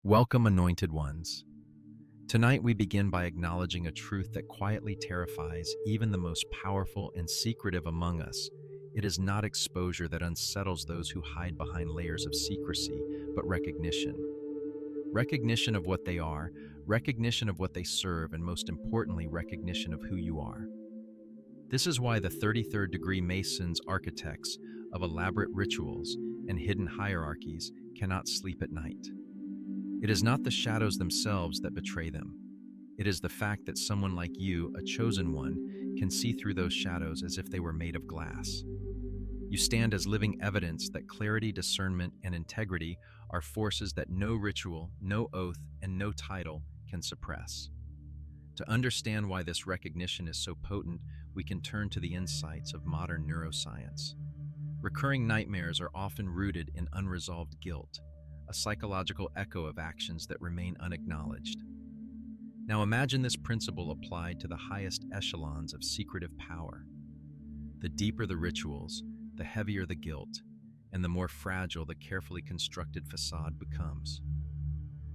Welcome, anointed ones. Tonight we begin by acknowledging a truth that quietly terrifies even the most powerful and secretive among us. It is not exposure that unsettles those who hide behind layers of secrecy, but recognition. Recognition of what they are, recognition of what they serve, and most importantly, recognition of who you are. This is why the 33rd degree Masons, architects of elaborate rituals and hidden hierarchies, cannot sleep at night. It is not the shadows themselves that betray them. It is the fact that someone like you, a chosen one, can see through those shadows as if they were made of glass. You stand as living evidence that clarity, discernment, and integrity are forces that no ritual, no oath, and no title can suppress. To understand why this recognition is so potent, we can turn to the insights of modern neuroscience. Recurring nightmares are often rooted in unresolved guilt, a psychological echo of actions that remain unacknowledged. Now imagine this principle applied to the highest echelons of secretive power. The deeper the rituals, the heavier the guilt, and the more fragile the carefully constructed facade becomes.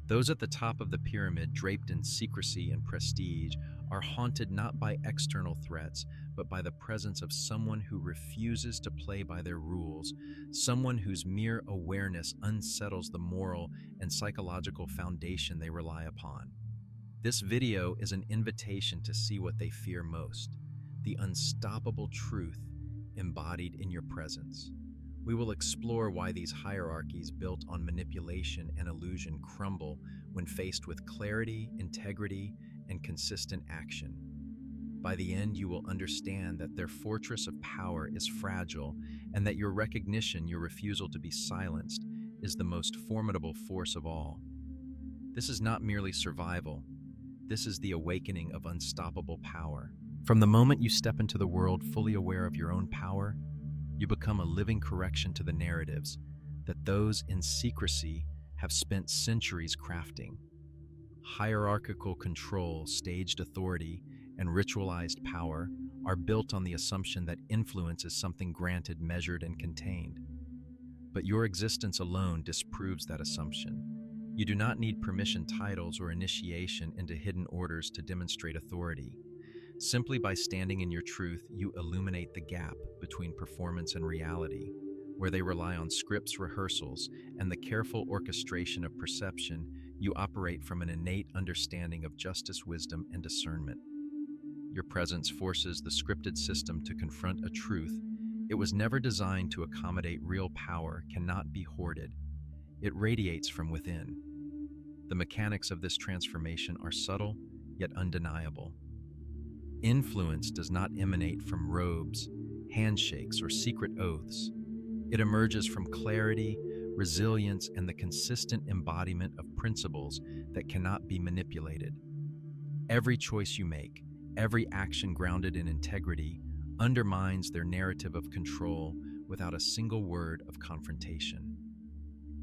Those at the top of the pyramid, draped in secrecy and prestige, are haunted not by external threats, but by the presence of someone who refuses to play by their rules, someone whose mere awareness unsettles the moral and psychological foundation they rely upon. This video is an invitation to see what they fear most, the unstoppable truth embodied in your presence. We will explore why these hierarchies built on manipulation and illusion crumble when faced with clarity, integrity, and consistent action. By the end, you will understand that their fortress of power is fragile and that your recognition, your refusal to be silenced, is the most formidable force of all. This is not merely survival. This is the awakening of unstoppable power. From the moment you step into the world fully aware of your own power, you become a living correction to the narratives that those in secrecy have spent centuries crafting. Hierarchical control, staged authority, and ritualized power are built on the assumption that influence is something granted, measured, and contained. But your existence alone disproves that assumption. You do not need permission, titles, or initiation into hidden orders to demonstrate authority. Simply by standing in your truth, you illuminate the gap between performance and reality, where they rely on scripts, rehearsals, and the careful orchestration of perception. You operate from an innate understanding of justice, wisdom, and discernment. Your presence forces the scripted system to confront a truth. It was never designed to accommodate. Real power cannot be hoarded. It radiates from within. The mechanics of this transformation are subtle, yet undeniable. Influence does not emanate from robes, handshakes, or secret oaths. It emerges from clarity, resilience, and the consistent embodiment of principles that cannot be manipulated. Every choice you make, every action grounded in integrity, undermines their narrative of control without a single word of confrontation.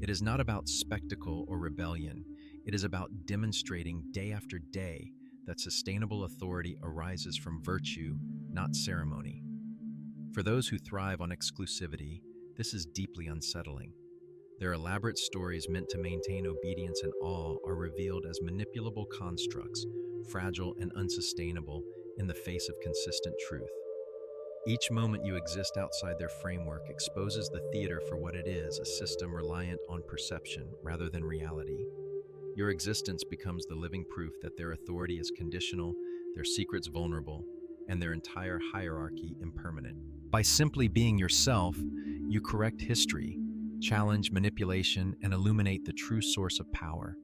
It is not about spectacle or rebellion. It is about demonstrating day after day that sustainable authority arises from virtue, not ceremony. For those who thrive on exclusivity, this is deeply unsettling. Their elaborate stories meant to maintain obedience and awe are revealed as manipulable constructs, fragile and unsustainable in the face of consistent truth. Each moment you exist outside their framework exposes the theater for what it is, a system reliant on perception rather than reality. Your existence becomes the living proof that their authority is conditional, their secrets vulnerable, and their entire hierarchy impermanent. By simply being yourself, you correct history, challenge manipulation, and illuminate the true source of power.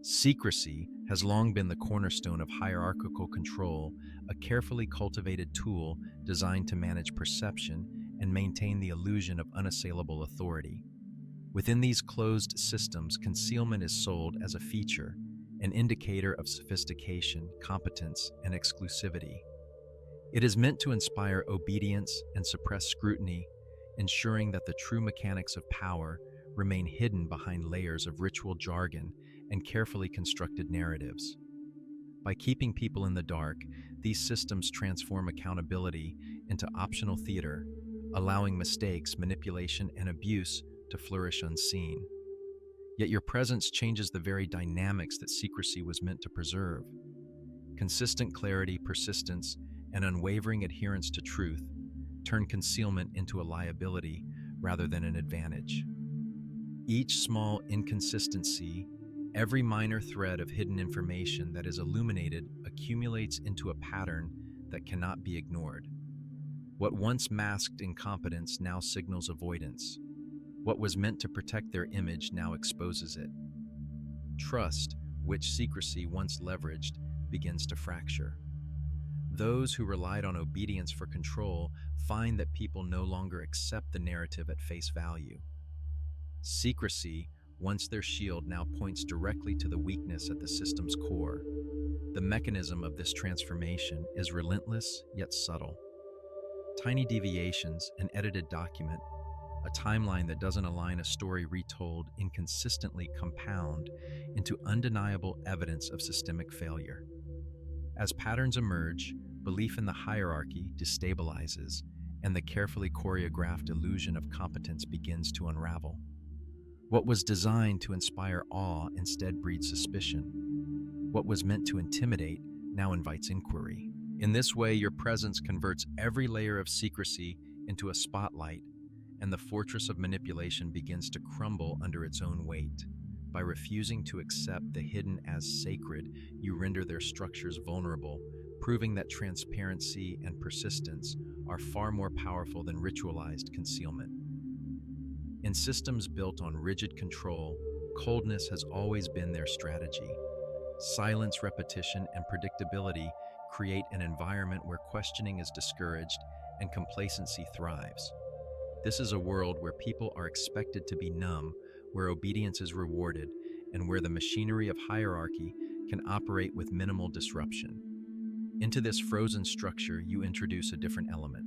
Secrecy has long been the cornerstone of hierarchical control, a carefully cultivated tool designed to manage perception and maintain the illusion of unassailable authority. Within these closed systems, concealment is sold as a feature, an indicator of sophistication, competence, and exclusivity. It is meant to inspire obedience and suppress scrutiny, ensuring that the true mechanics of power remain hidden behind layers of ritual jargon and carefully constructed narratives. By keeping people in the dark, these systems transform accountability into optional theater, allowing mistakes, manipulation, and abuse to flourish unseen. Yet your presence changes the very dynamics that secrecy was meant to preserve. Consistent clarity, persistence, and unwavering adherence to truth turn concealment into a liability rather than an advantage. Each small inconsistency, every minor thread of hidden information that is illuminated accumulates into a pattern that cannot be ignored. What once masked incompetence now signals avoidance. What was meant to protect their image now exposes it. Trust, which secrecy once leveraged, begins to fracture. Those who relied on obedience for control find that people no longer accept the narrative at face value. Secrecy, once their shield, now points directly to the weakness at the system's core. The mechanism of this transformation is relentless yet subtle. Tiny deviations, an edited document, a timeline that doesn't align, a story retold inconsistently compound into undeniable evidence of systemic failure. As patterns emerge, belief in the hierarchy destabilizes, and the carefully choreographed illusion of competence begins to unravel. What was designed to inspire awe instead breeds suspicion. What was meant to intimidate now invites inquiry. In this way, your presence converts every layer of secrecy into a spotlight, and the fortress of manipulation begins to crumble under its own weight. By refusing to accept the hidden as sacred, you render their structures vulnerable, proving that transparency and persistence are far more powerful than ritualized concealment. In systems built on rigid control, coldness has always been their strategy. Silence, repetition, and predictability create an environment where questioning is discouraged and complacency thrives. This is a world where people are expected to be numb, where obedience is rewarded, and where the machinery of hierarchy can operate with minimal disruption. Into this frozen structure, you introduce a different element: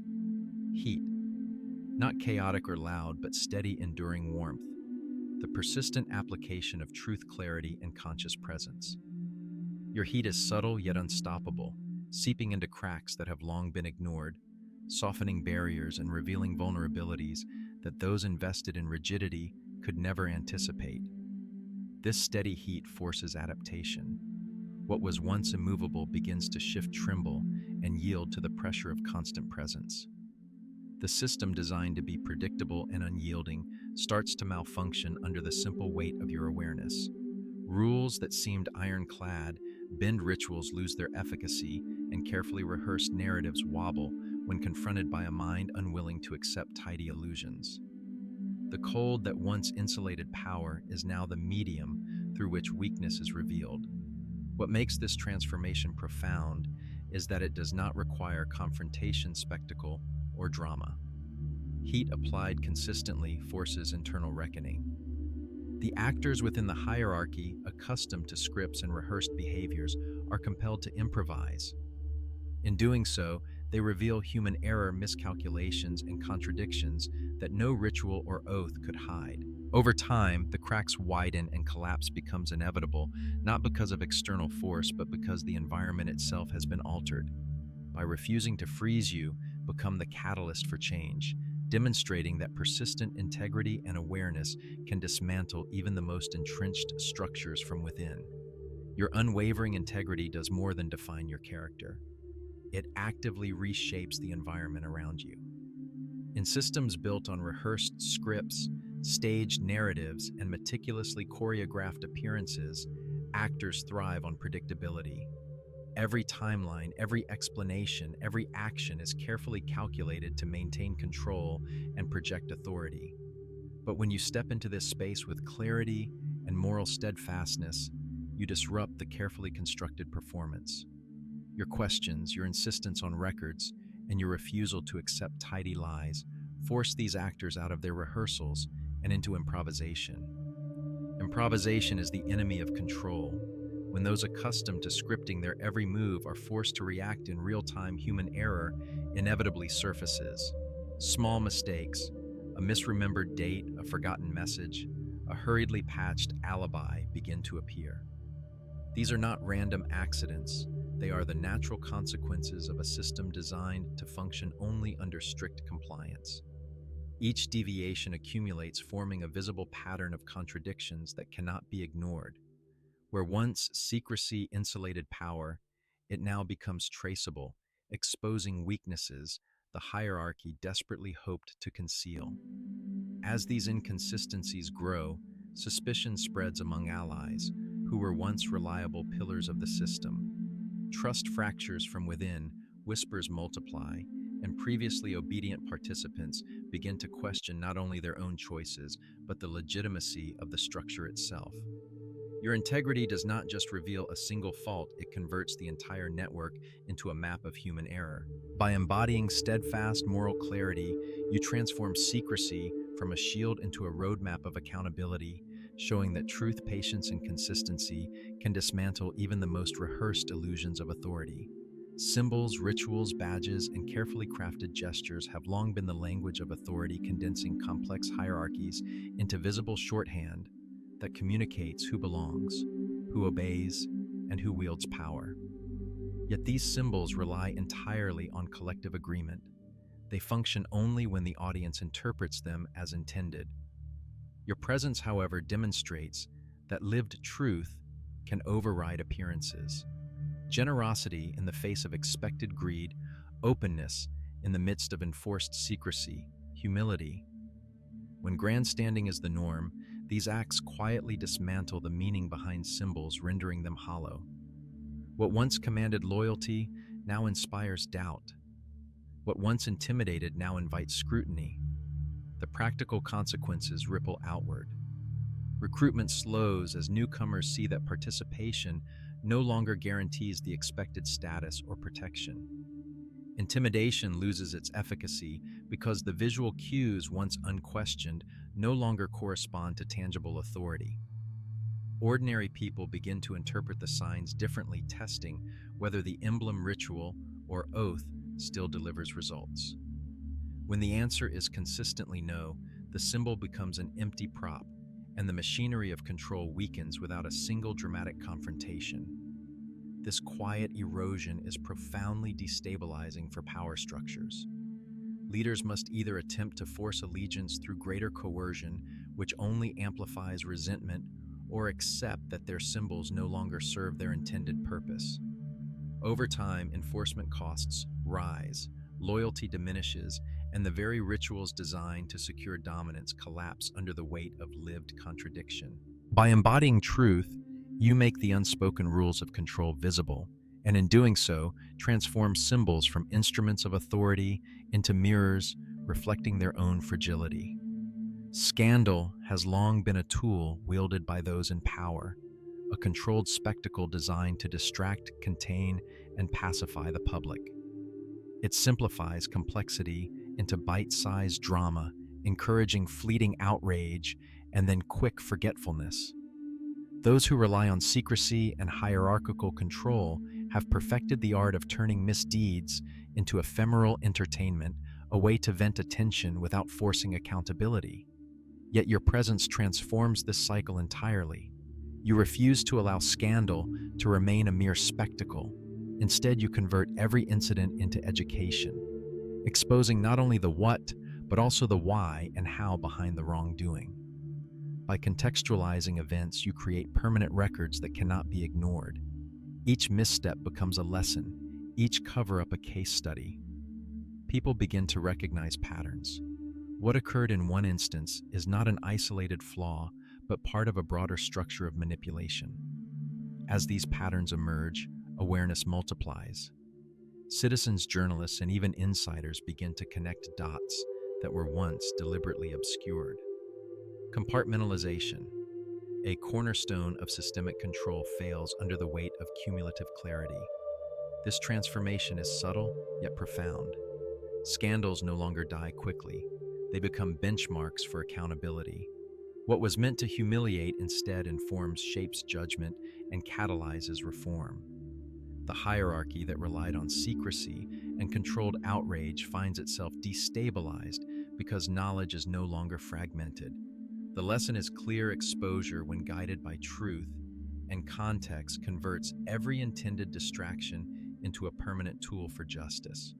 heat. Not chaotic or loud, but steady, enduring warmth. The persistent application of truth, clarity, and conscious presence. Your heat is subtle yet unstoppable, seeping into cracks that have long been ignored, softening barriers and revealing vulnerabilities that those invested in rigidity could never anticipate. This steady heat forces adaptation. What was once immovable begins to shift, tremble, and yield to the pressure of constant presence. The system, designed to be predictable and unyielding, starts to malfunction under the simple weight of your awareness. Rules that seemed ironclad bend, rituals lose their efficacy, and carefully rehearsed narratives wobble when confronted by a mind unwilling to accept tidy illusions. The cold that once insulated power is now the medium through which weakness is revealed. What makes this transformation profound is that it does not require confrontation, spectacle, or drama. Heat applied consistently forces internal reckoning. The actors within the hierarchy, accustomed to scripts and rehearsed behaviors, are compelled to improvise. In doing so, they reveal human error, miscalculations, and contradictions that no ritual or oath could hide. Over time, the cracks widen and collapse becomes inevitable, not because of external force, but because the environment itself has been altered. By refusing to freeze, you become the catalyst for change, demonstrating that persistent integrity and awareness can dismantle even the most entrenched structures from within. Your unwavering integrity does more than define your character. It actively reshapes the environment around you. In systems built on rehearsed scripts, staged narratives, and meticulously choreographed appearances, actors thrive on predictability. Every timeline, every explanation, every action is carefully calculated to maintain control and project authority. But when you step into this space with clarity and moral steadfastness, you disrupt the carefully constructed performance. Your questions, your insistence on records, and your refusal to accept tidy lies force these actors out of their rehearsals and into improvisation. Improvisation is the enemy of control. When those accustomed to scripting their every move are forced to react in real time, human error inevitably surfaces. Small mistakes, a misremembered date, a forgotten message, a hurriedly patched alibi begin to appear. These are not random accidents. They are the natural consequences of a system designed to function only under strict compliance. Each deviation accumulates, forming a visible pattern of contradictions that cannot be ignored. Where once secrecy insulated power, it now becomes traceable, exposing weaknesses the hierarchy desperately hoped to conceal. As these inconsistencies grow, suspicion spreads among allies, who were once reliable pillars of the system. Trust fractures from within, whispers multiply, and previously obedient participants begin to question not only their own choices, but the legitimacy of the structure itself. Your integrity does not just reveal a single fault, it converts the entire network into a map of human error. By embodying steadfast moral clarity, you transform secrecy from a shield into a roadmap of accountability, showing that truth, patience, and consistency can dismantle even the most rehearsed illusions of authority. Symbols, rituals, badges, and carefully crafted gestures have long been the language of authority, condensing complex hierarchies into visible shorthand that communicates who belongs, who obeys, and who wields power. Yet these symbols rely entirely on collective agreement. They function only when the audience interprets them as intended. Your presence, however, demonstrates that lived truth can override appearances. Generosity in the face of expected greed, openness in the midst of enforced secrecy, humility. When grandstanding is the norm, these acts quietly dismantle the meaning behind symbols, rendering them hollow. What once commanded loyalty now inspires doubt. What once intimidated now invites scrutiny. The practical consequences ripple outward. Recruitment slows as newcomers see that participation no longer guarantees the expected status or protection. Intimidation loses its efficacy because the visual cues, once unquestioned, no longer correspond to tangible authority. Ordinary people begin to interpret the signs differently, testing whether the emblem, ritual, or oath still delivers results. When the answer is consistently no, the symbol becomes an empty prop, and the machinery of control weakens without a single dramatic confrontation. This quiet erosion is profoundly destabilizing for power structures. Leaders must either attempt to force allegiance through greater coercion, which only amplifies resentment, or accept that their symbols no longer serve their intended purpose. Over time, enforcement costs rise, loyalty diminishes, and the very rituals designed to secure dominance collapse under the weight of lived contradiction. By embodying truth, you make the unspoken rules of control visible, and in doing so, transform symbols from instruments of authority into mirrors reflecting their own fragility. Scandal has long been a tool wielded by those in power, a controlled spectacle designed to distract, contain, and pacify the public. It simplifies complexity into bite-sized drama, encouraging fleeting outrage and then quick forgetfulness. Those who rely on secrecy and hierarchical control have perfected the art of turning misdeeds into ephemeral entertainment, a way to vent attention without forcing accountability. Yet your presence transforms this cycle entirely. You refuse to allow scandal to remain a mere spectacle. Instead, you convert every incident into education, exposing not only the what, but also the why and how behind the wrongdoing. By contextualizing events, you create permanent records that cannot be ignored. Each misstep becomes a lesson, each cover-up a case study. People begin to recognize patterns. What occurred in one instance is not an isolated flaw, but part of a broader structure of manipulation. As these patterns emerge, awareness multiplies. Citizens, journalists, and even insiders begin to connect dots that were once deliberately obscured. Compartmentalization, a cornerstone of systemic control, fails under the weight of cumulative clarity. This transformation is subtle yet profound. Scandals no longer die quickly. They become benchmarks for accountability. What was meant to humiliate instead informs, shapes judgment, and catalyzes reform. The hierarchy that relied on secrecy and controlled outrage finds itself destabilized because knowledge is no longer fragmented. The lesson is clear: exposure, when guided by truth and context, converts every intended distraction into a permanent tool for justice.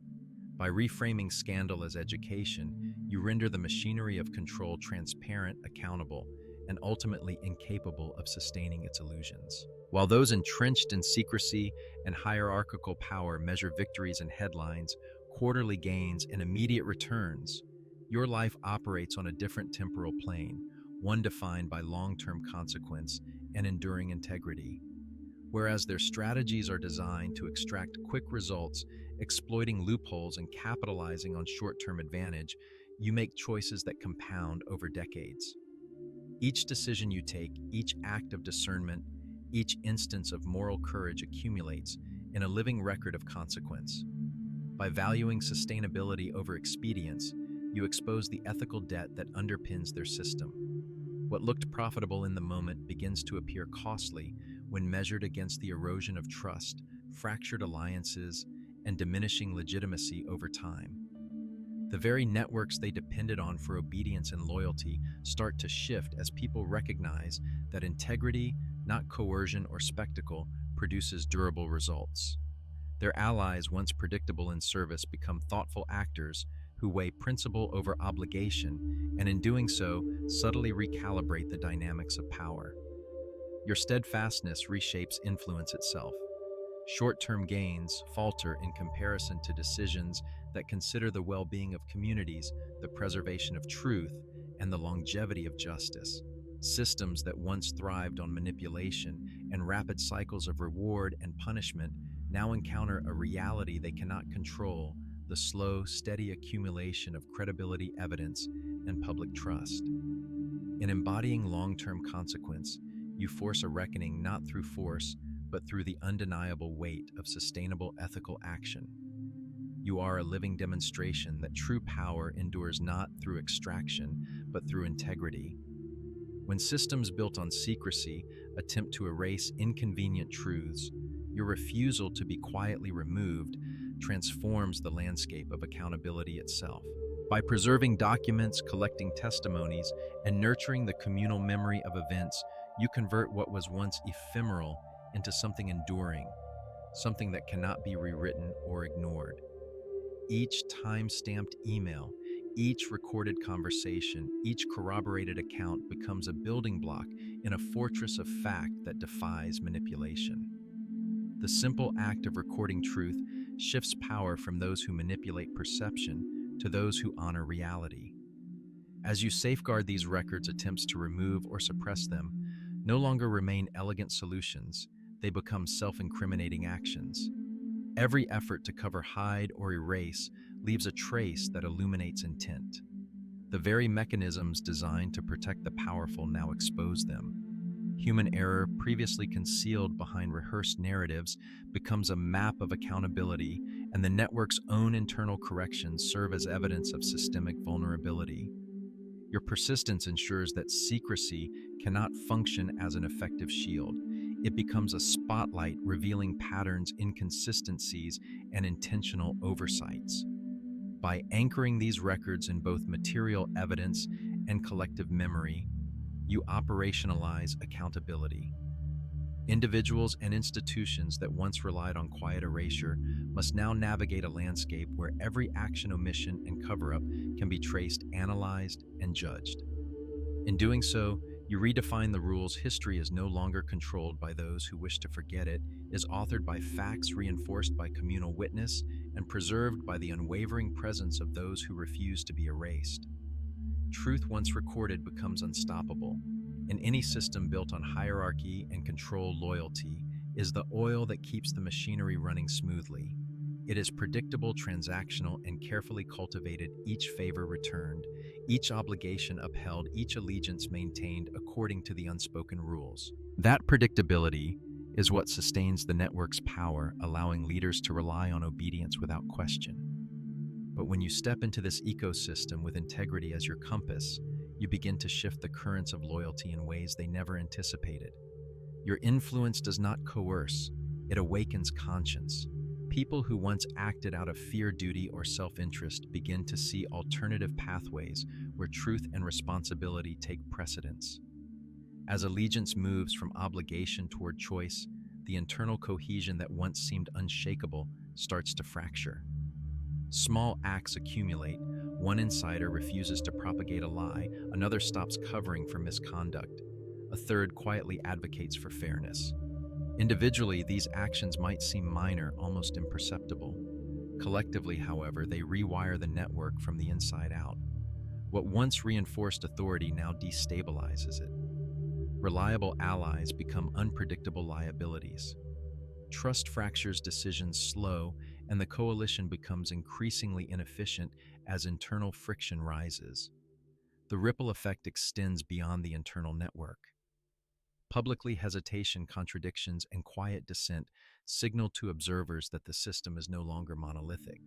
By reframing scandal as education, you render the machinery of control transparent, accountable, and ultimately incapable of sustaining its illusions. While those entrenched in secrecy and hierarchical power measure victories in headlines, quarterly gains, and immediate returns, your life operates on a different temporal plane, one defined by long-term consequence and enduring integrity. Whereas their strategies are designed to extract quick results, exploiting loopholes and capitalizing on short-term advantage, you make choices that compound over decades. Each decision you take, each act of discernment, each instance of moral courage accumulates in a living record of consequence. By valuing sustainability over expedience, you expose the ethical debt that underpins their system. What looked profitable in the moment begins to appear costly when measured against the erosion of trust, fractured alliances, and diminishing legitimacy over time. The very networks they depended on for obedience and loyalty start to shift as people recognize that integrity, not coercion or spectacle, produces durable results. Their allies, once predictable in service, become thoughtful actors who weigh principle over obligation, and in doing so, subtly recalibrate the dynamics of power. Your steadfastness reshapes influence itself. Short-term gains falter in comparison to decisions that consider the well-being of communities, the preservation of truth, and the longevity of justice. Systems that once thrived on manipulation and rapid cycles of reward and punishment now encounter a reality they cannot control: the slow, steady accumulation of credibility, evidence, and public trust. In embodying long-term consequence, you force a reckoning not through force, but through the undeniable weight of sustainable ethical action. You are a living demonstration that true power endures not through extraction, but through integrity. When systems built on secrecy attempt to erase inconvenient truths, your refusal to be quietly removed transforms the landscape of accountability itself. By preserving documents, collecting testimonies, and nurturing the communal memory of events, you convert what was once ephemeral into something enduring, something that cannot be rewritten or ignored. Each time-stamped email, each recorded conversation, each corroborated account becomes a building block in a fortress of fact that defies manipulation. The simple act of recording truth shifts power from those who manipulate perception to those who honor reality. As you safeguard these records, attempts to remove or suppress them no longer remain elegant solutions, they become self-incriminating actions. Every effort to cover, hide, or erase leaves a trace that illuminates intent. The very mechanisms designed to protect the powerful now expose them. Human error, previously concealed behind rehearsed narratives, becomes a map of accountability, and the network's own internal corrections serve as evidence of systemic vulnerability. Your persistence ensures that secrecy cannot function as an effective shield. It becomes a spotlight revealing patterns, inconsistencies, and intentional oversights. By anchoring these records in both material evidence and collective memory, you operationalize accountability. Individuals and institutions that once relied on quiet erasure must now navigate a landscape where every action, omission, and cover-up can be traced, analyzed, and judged. In doing so, you redefine the rules. History is no longer controlled by those who wish to forget it, is authored by facts, reinforced by communal witness, and preserved by the unwavering presence of those who refuse to be erased. Truth once recorded becomes unstoppable. In any system built on hierarchy and control, loyalty is the oil that keeps the machinery running smoothly. It is predictable, transactional, and carefully cultivated, each favor returned, each obligation upheld, each allegiance maintained according to the unspoken rules. That predictability is what sustains the network's power, allowing leaders to rely on obedience without question. But when you step into this ecosystem with integrity as your compass, you begin to shift the currents of loyalty in ways they never anticipated. Your influence does not coerce, it awakens conscience. People who once acted out of fear, duty, or self-interest begin to see alternative pathways where truth and responsibility take precedence. As allegiance moves from obligation toward choice, the internal cohesion that once seemed unshakable starts to fracture. Small acts accumulate. One insider refuses to propagate a lie, another stops covering for misconduct, a third quietly advocates for fairness. Individually, these actions might seem minor, almost imperceptible. Collectively, however, they rewire the network from the inside out. What once reinforced authority now destabilizes it. Reliable allies become unpredictable liabilities. Trust fractures, decisions slow, and the coalition becomes increasingly inefficient as internal friction rises. The ripple effect extends beyond the internal network. Publicly hesitation, contradictions, and quiet dissent signal to observers that the system is no longer monolithic.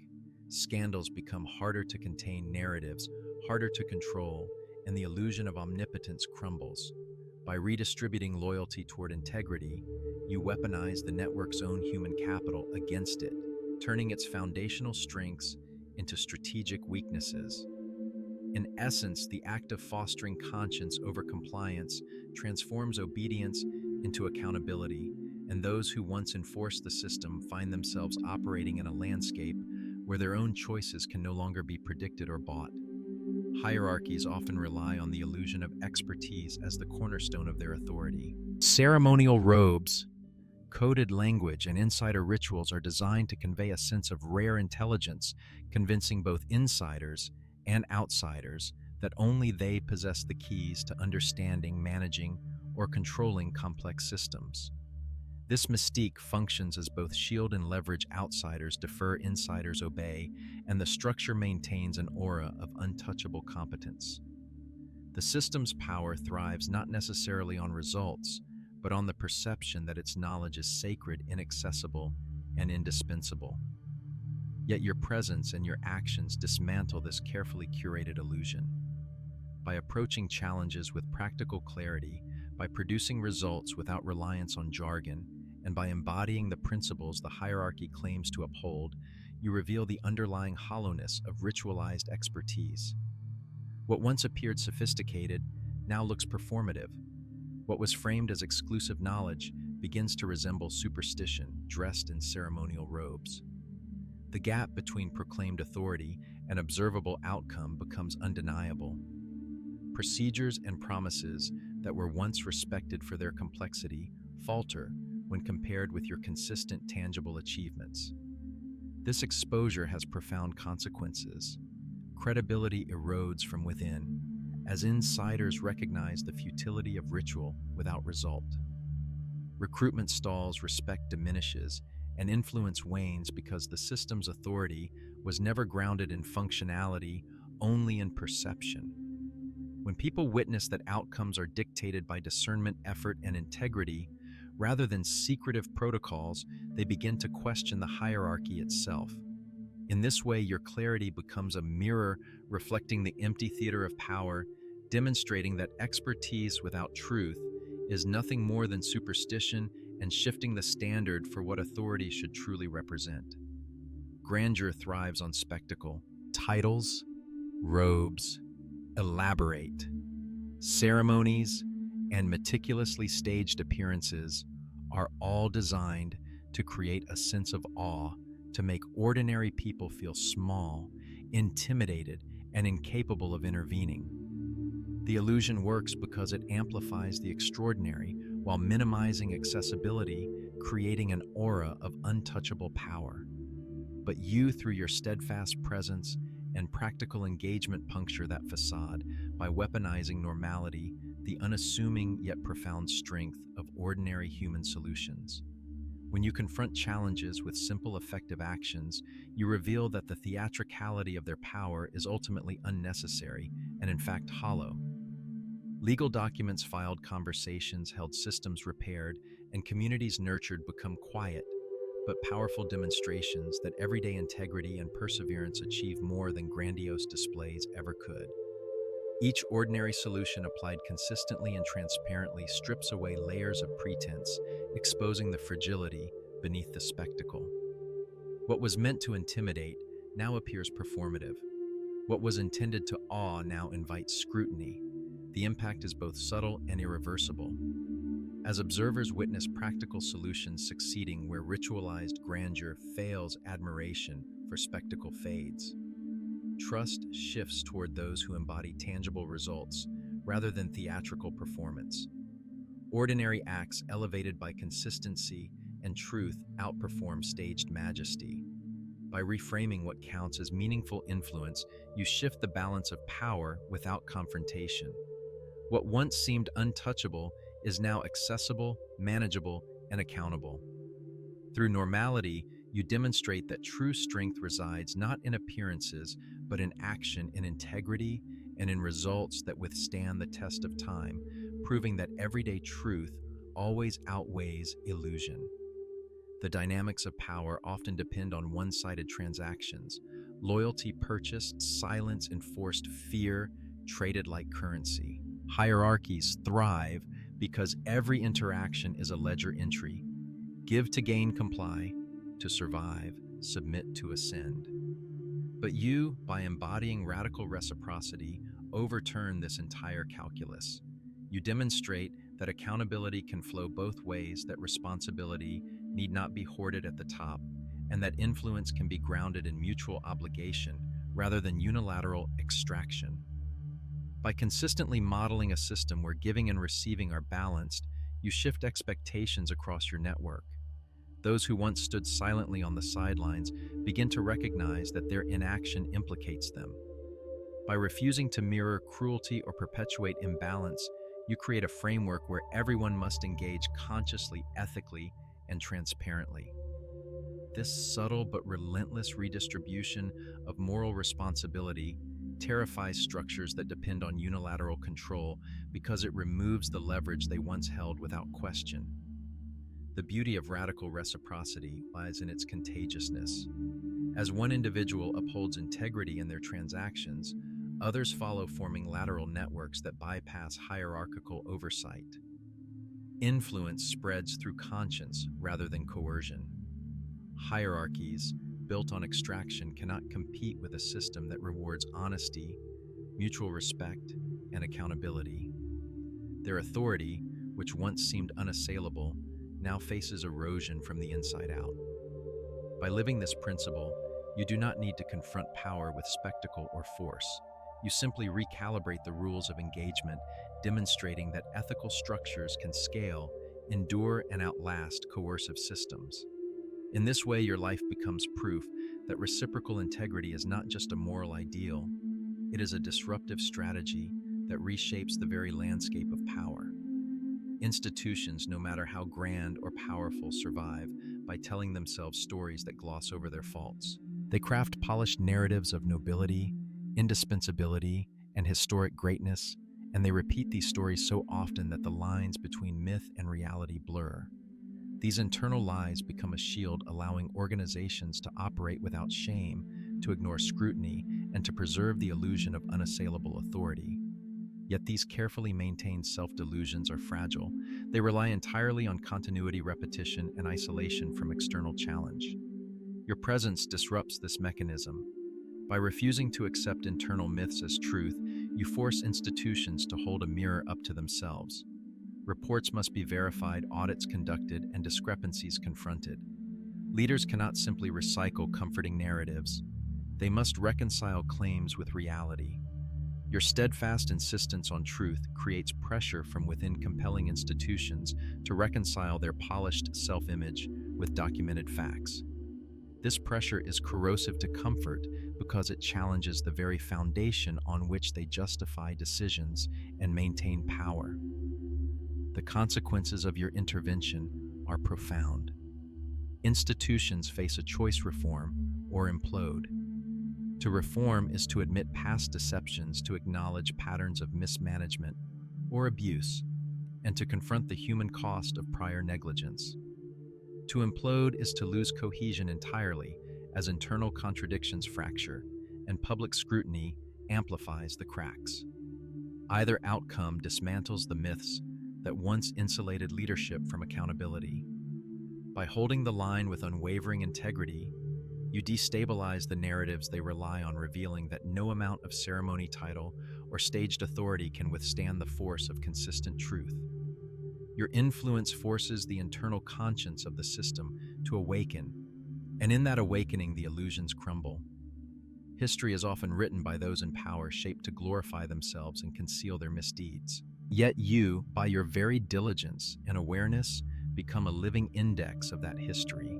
Scandals become harder to contain, narratives harder to control, and the illusion of omnipotence crumbles. By redistributing loyalty toward integrity, you weaponize the network's own human capital against it, turning its foundational strengths into strategic weaknesses. In essence, the act of fostering conscience over compliance transforms obedience into accountability, and those who once enforced the system find themselves operating in a landscape where their own choices can no longer be predicted or bought. Hierarchies often rely on the illusion of expertise as the cornerstone of their authority. Ceremonial robes, coded language, and insider rituals are designed to convey a sense of rare intelligence, convincing both insiders and outsiders that only they possess the keys to understanding, managing, or controlling complex systems. This mystique functions as both shield and leverage. Outsiders defer, insiders obey, and the structure maintains an aura of untouchable competence. The system's power thrives not necessarily on results, but on the perception that its knowledge is sacred, inaccessible, and indispensable. Yet your presence and your actions dismantle this carefully curated illusion. By approaching challenges with practical clarity, by producing results without reliance on jargon, and by embodying the principles the hierarchy claims to uphold, you reveal the underlying hollowness of ritualized expertise. What once appeared sophisticated now looks performative. What was framed as exclusive knowledge begins to resemble superstition dressed in ceremonial robes. The gap between proclaimed authority and observable outcome becomes undeniable. Procedures and promises that were once respected for their complexity falter when compared with your consistent, tangible achievements. This exposure has profound consequences. Credibility erodes from within, as insiders recognize the futility of ritual without result. Recruitment stalls, respect diminishes, and influence wanes because the system's authority was never grounded in functionality, only in perception. When people witness that outcomes are dictated by discernment, effort, and integrity, rather than secretive protocols, they begin to question the hierarchy itself. In this way, your clarity becomes a mirror reflecting the empty theater of power, demonstrating that expertise without truth is nothing more than superstition and shifting the standard for what authority should truly represent. Grandeur thrives on spectacle. Titles, robes, elaborate. Ceremonies and meticulously staged appearances are all designed to create a sense of awe, to make ordinary people feel small, intimidated, and incapable of intervening. The illusion works because it amplifies the extraordinary while minimizing accessibility, creating an aura of untouchable power. But you, through your steadfast presence and practical engagement, puncture that facade by weaponizing normality, the unassuming yet profound strength of ordinary human solutions. When you confront challenges with simple, effective actions, you reveal that the theatricality of their power is ultimately unnecessary and, in fact, hollow. Legal documents filed, conversations held, systems repaired, and communities nurtured become quiet, but powerful demonstrations that everyday integrity and perseverance achieve more than grandiose displays ever could. Each ordinary solution applied consistently and transparently strips away layers of pretense, exposing the fragility beneath the spectacle. What was meant to intimidate now appears performative. What was intended to awe now invites scrutiny. The impact is both subtle and irreversible. As observers witness practical solutions succeeding where ritualized grandeur fails, admiration for or spectacle fades. Trust shifts toward those who embody tangible results rather than theatrical performance. Ordinary acts elevated by consistency and truth outperform staged majesty. By reframing what counts as meaningful influence, you shift the balance of power without confrontation. What once seemed untouchable is now accessible, manageable, and accountable. Through normality, you demonstrate that true strength resides not in appearances, but in action, in integrity, and in results that withstand the test of time, proving that everyday truth always outweighs illusion. The dynamics of power often depend on one-sided transactions. Loyalty purchased, silence enforced, fear traded like currency. Hierarchies thrive because every interaction is a ledger entry. Give to gain, comply; to survive, submit to ascend. But you, by embodying radical reciprocity, overturn this entire calculus. You demonstrate that accountability can flow both ways, that responsibility need not be hoarded at the top, and that influence can be grounded in mutual obligation rather than unilateral extraction. By consistently modeling a system where giving and receiving are balanced, you shift expectations across your network. Those who once stood silently on the sidelines begin to recognize that their inaction implicates them. By refusing to mirror cruelty or perpetuate imbalance, you create a framework where everyone must engage consciously, ethically, and transparently. This subtle but relentless redistribution of moral responsibility terrifies structures that depend on unilateral control because it removes the leverage they once held without question. The beauty of radical reciprocity lies in its contagiousness. As one individual upholds integrity in their transactions, others follow, forming lateral networks that bypass hierarchical oversight. Influence spreads through conscience rather than coercion. Hierarchies built on extraction cannot compete with a system that rewards honesty, mutual respect, and accountability. Their authority, which once seemed unassailable, now faces erosion from the inside out. By living this principle, you do not need to confront power with spectacle or force. You simply recalibrate the rules of engagement, demonstrating that ethical structures can scale, endure, and outlast coercive systems. In this way, your life becomes proof that reciprocal integrity is not just a moral ideal, it is a disruptive strategy that reshapes the very landscape of power. Institutions, no matter how grand or powerful, survive by telling themselves stories that gloss over their faults. They craft polished narratives of nobility, indispensability, and historic greatness, and they repeat these stories so often that the lines between myth and reality blur. These internal lies become a shield, allowing organizations to operate without shame, to ignore scrutiny, and to preserve the illusion of unassailable authority. Yet these carefully maintained self-delusions are fragile. They rely entirely on continuity, repetition, and isolation from external challenge. Your presence disrupts this mechanism. By refusing to accept internal myths as truth, you force institutions to hold a mirror up to themselves. Reports must be verified, audits conducted, and discrepancies confronted. Leaders cannot simply recycle comforting narratives. They must reconcile claims with reality. Your steadfast insistence on truth creates pressure from within, compelling institutions to reconcile their polished self-image with documented facts. This pressure is corrosive to comfort because it challenges the very foundation on which they justify decisions and maintain power. The consequences of your intervention are profound. Institutions face a choice: reform or implode. To reform is to admit past deceptions, to acknowledge patterns of mismanagement or abuse, and to confront the human cost of prior negligence. To implode is to lose cohesion entirely, as internal contradictions fracture and public scrutiny amplifies the cracks. Either outcome dismantles the myths that once insulated leadership from accountability. By holding the line with unwavering integrity, you destabilize the narratives they rely on, revealing that no amount of ceremony, title, or staged authority can withstand the force of consistent truth. Your influence forces the internal conscience of the system to awaken, And in that awakening, the illusions crumble. History is often written by those in power, shaped to glorify themselves and conceal their misdeeds. Yet you, by your very diligence and awareness, become a living index of that history.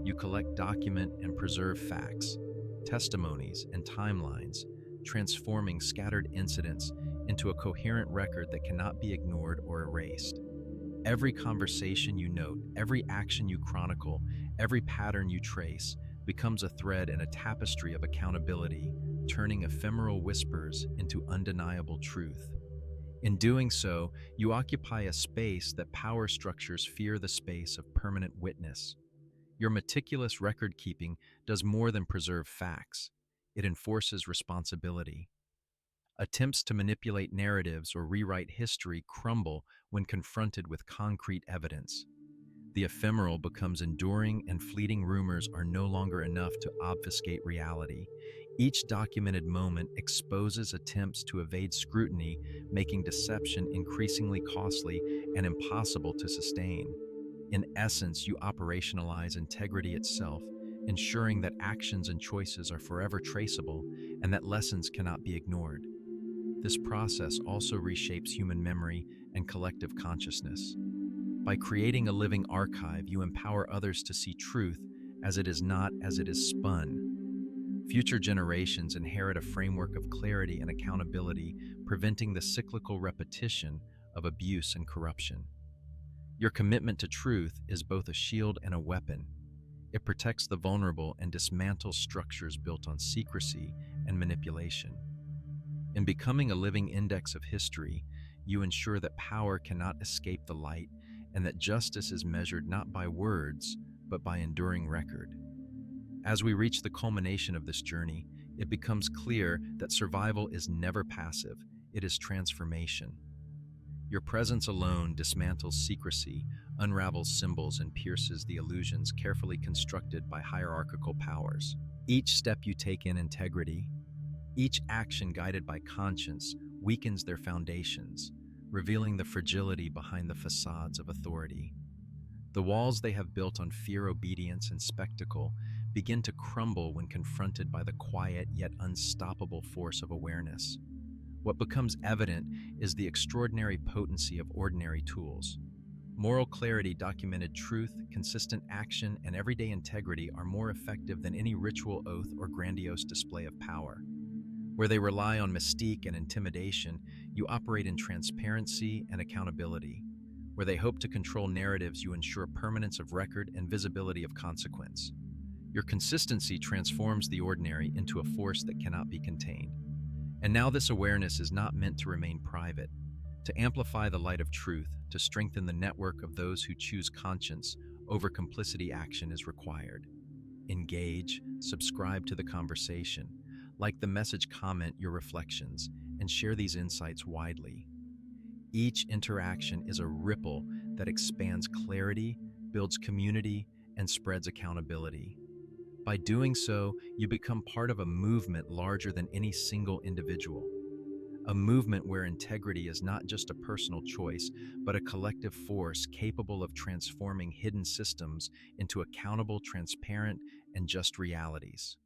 You collect, document, and preserve facts, testimonies, and timelines, transforming scattered incidents into a coherent record that cannot be ignored or erased. Every conversation you note, every action you chronicle, every pattern you trace becomes a thread in a tapestry of accountability, turning ephemeral whispers into undeniable truth. In doing so, you occupy a space that power structures fear, the space of permanent witness. Your meticulous record keeping does more than preserve facts, it enforces responsibility. Attempts to manipulate narratives or rewrite history crumble when confronted with concrete evidence. The ephemeral becomes enduring, and fleeting rumors are no longer enough to obfuscate reality. Each documented moment exposes attempts to evade scrutiny, making deception increasingly costly and impossible to sustain. In essence, you operationalize integrity itself, ensuring that actions and choices are forever traceable and that lessons cannot be ignored. This process also reshapes human memory and collective consciousness. By creating a living archive, you empower others to see truth as it is, not as it is spun. Future generations inherit a framework of clarity and accountability, preventing the cyclical repetition of abuse and corruption. Your commitment to truth is both a shield and a weapon. It protects the vulnerable and dismantles structures built on secrecy and manipulation. In becoming a living index of history, you ensure that power cannot escape the light and that justice is measured not by words, but by enduring record. As we reach the culmination of this journey, it becomes clear that survival is never passive, it is transformation. Your presence alone dismantles secrecy, unravels symbols, and pierces the illusions carefully constructed by hierarchical powers. Each step you take in integrity, each action guided by conscience, weakens their foundations, revealing the fragility behind the facades of authority. The walls they have built on fear, obedience, and spectacle begin to crumble when confronted by the quiet yet unstoppable force of awareness. What becomes evident is the extraordinary potency of ordinary tools. Moral clarity, documented truth, consistent action, and everyday integrity are more effective than any ritual oath or grandiose display of power. Where they rely on mystique and intimidation, you operate in transparency and accountability. Where they hope to control narratives, you ensure permanence of record and visibility of consequence. Your consistency transforms the ordinary into a force that cannot be contained. And now this awareness is not meant to remain private. To amplify the light of truth, to strengthen the network of those who choose conscience over complicity, action is required. Engage, subscribe to the conversation, like the message, comment your reflections, and share these insights widely. Each interaction is a ripple that expands clarity, builds community, and spreads accountability. By doing so, you become part of a movement larger than any single individual. A movement where integrity is not just a personal choice, but a collective force capable of transforming hidden systems into accountable, transparent, and just realities.